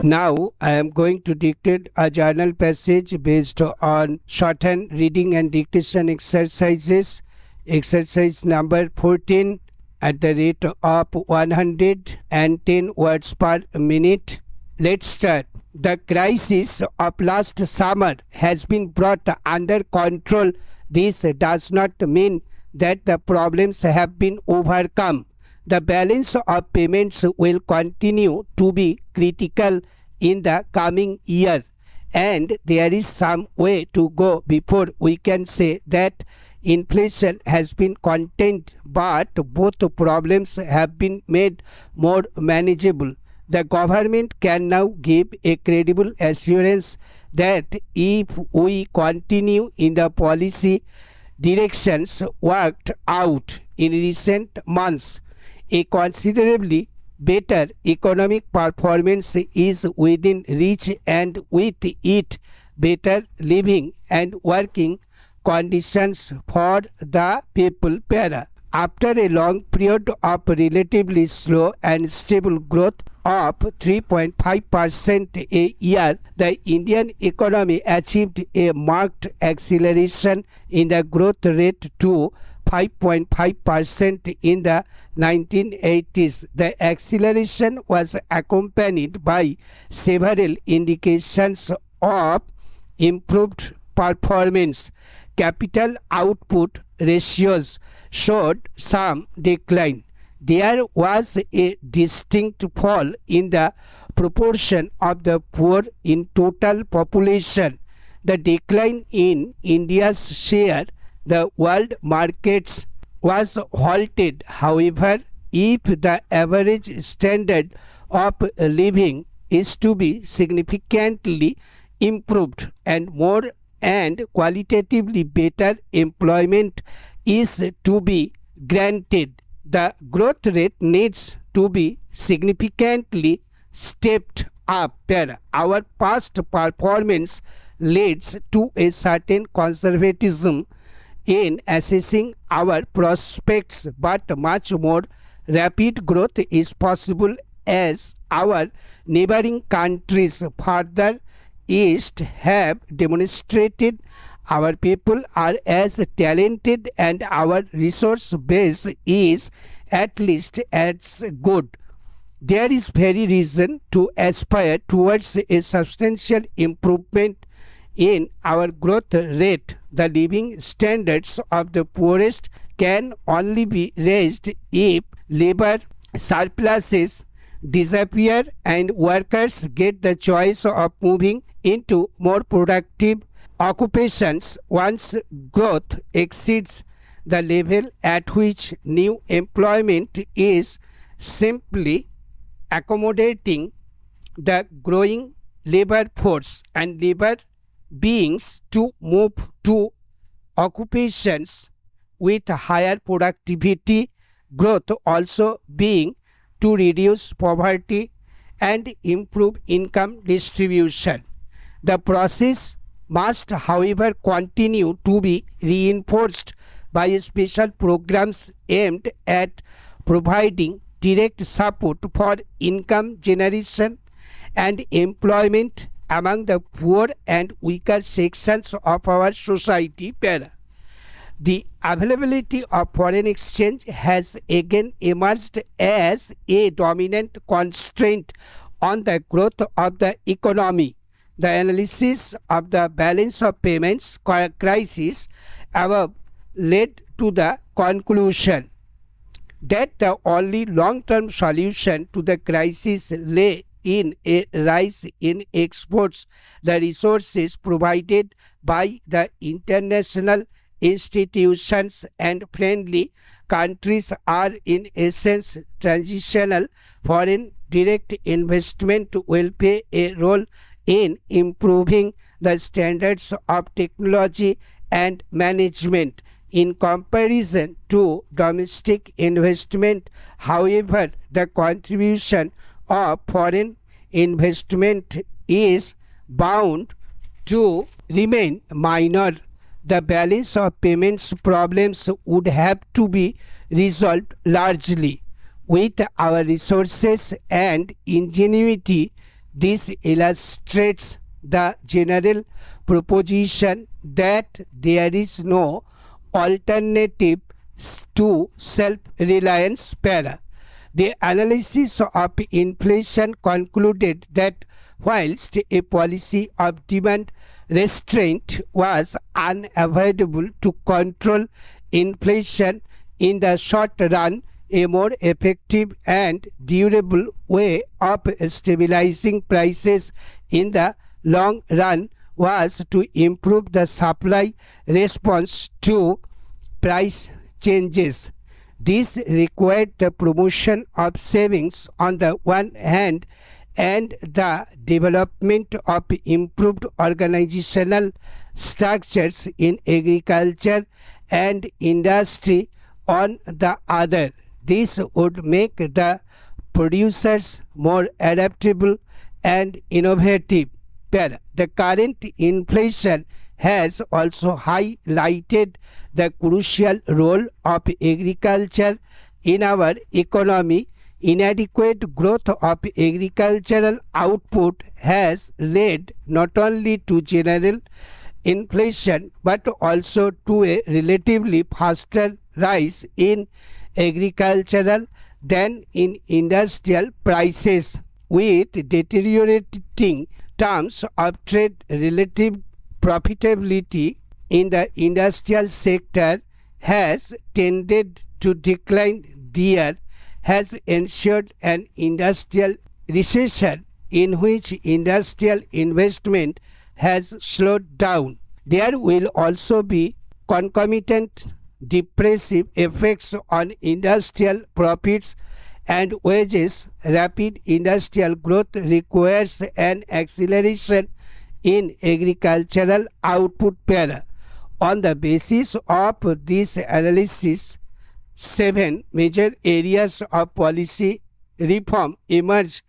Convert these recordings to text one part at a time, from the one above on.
Now I am going to dictate a journal passage based on shorthand reading and dictation exercises. Exercise number 14 at the rate of 110 words per minute. Let's start. The crisis of last summer has been brought under control. This does not mean that the problems have been overcome. The balance of payments will continue to be critical in the coming year, and there is some way to go before we can say that inflation has been contained, but both problems have been made more manageable. The government can now give a credible assurance that if we continue in the policy directions worked out in recent months, a considerably better economic performance is within reach, and with it better living and working conditions for the people. After a long period of relatively slow and stable growth of 3.5% a year, the Indian economy achieved a marked acceleration in the growth rate to 5.5% in the 1980s. The acceleration was accompanied by several indications of improved performance. Capital output ratios showed some decline. There was a distinct fall in the proportion of the poor in total population. The decline in India's share the world markets was halted. However, if the average standard of living is to be significantly improved and more and qualitatively better employment is to be granted, the growth rate needs to be significantly stepped up. Our past performance leads to a certain conservatism in assessing our prospects, but much more rapid growth is possible as our neighboring countries further east have demonstrated. Our people are as talented and our resource base is at least as good. There is very reason to aspire towards a substantial improvement in our growth rate. The living standards of the poorest can only be raised if labor surpluses disappear and workers get the choice of moving into more productive occupations. Once growth exceeds the level at which new employment is simply accommodating the growing labor force and labor beings to move to occupations with higher productivity, growth also being to reduce poverty and improve income distribution. The process must, however, continue to be reinforced by special programs aimed at providing direct support for income generation and employment among the poor and weaker sections of our society. The availability of foreign exchange has again emerged as a dominant constraint on the growth of the economy. The analysis of the balance of payments crisis above led to the conclusion that the only long-term solution to the crisis lay in a rise in exports. The resources provided by the international institutions and friendly countries are in essence transitional. Foreign direct investment will play a role in improving the standards of technology and management in comparison to domestic investment. However, the contribution of foreign investment is bound to remain minor. The balance of payments problems would have to be resolved largely with our resources and ingenuity This illustrates the general proposition that there is no alternative to self-reliance. The analysis of inflation concluded that whilst a policy of demand restraint was unavoidable to control inflation in the short run, a more effective and durable way of stabilizing prices in the long run was to improve the supply response to price changes. This required the promotion of savings on the one hand and the development of improved organizational structures in agriculture and industry on the other. This would make the producers more adaptable and innovative. The current inflation has also highlighted the crucial role of agriculture in our economy. Inadequate growth of agricultural output has led not only to general inflation but also to a relatively faster rise in agricultural than in industrial prices, with deteriorating terms of trade. Relative profitability in the industrial sector has tended to decline. There has ensured an industrial recession in which industrial investment has slowed down. There will also be concomitant depressive effects on industrial profits and wages. Rapid industrial growth requires an acceleration in agricultural output. On the basis of this analysis, 7 major areas of policy reform emerge: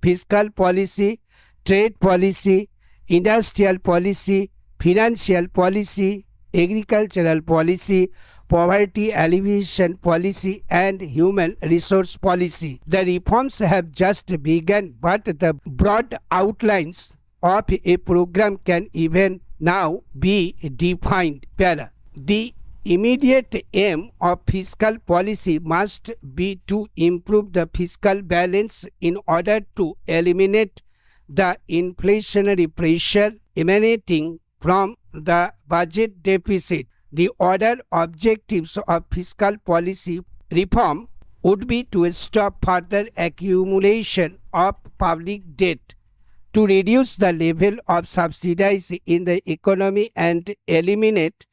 fiscal policy, trade policy, industrial policy, financial policy, agricultural policy, poverty alleviation policy, and human resource policy. The reforms have just begun, but the broad outlines of a program can even now be defined. The immediate aim of fiscal policy must be to improve the fiscal balance in order to eliminate the inflationary pressure emanating from the budget deficit. The other objectives of fiscal policy reform would be to stop further accumulation of public debt, to reduce the level of subsidies in the economy and eliminate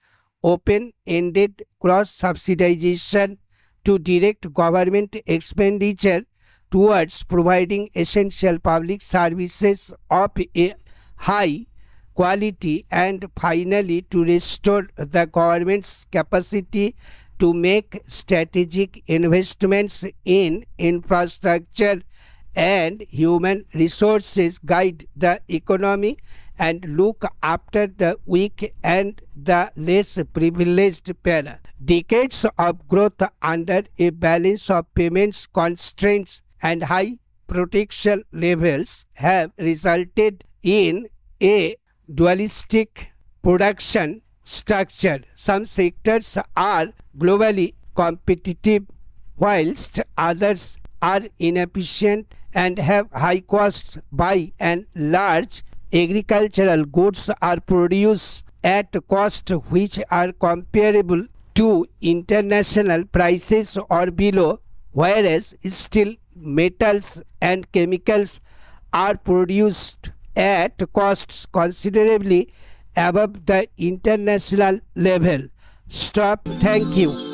open-ended cross-subsidization, to direct government expenditure towards providing essential public services of a high quality, and finally to restore the government's capacity to make strategic investments in infrastructure and human resources, guide the economy, and look after the weak and the less privileged. Decades of growth under a balance of payments constraints and high protection levels have resulted in a dualistic production structure. Some sectors are globally competitive, whilst others are inefficient and have high costs. By and large, agricultural goods are produced at costs which are comparable to international prices or below, whereas steel, metals and chemicals are produced at costs considerably above the international level. Stop. Thank you.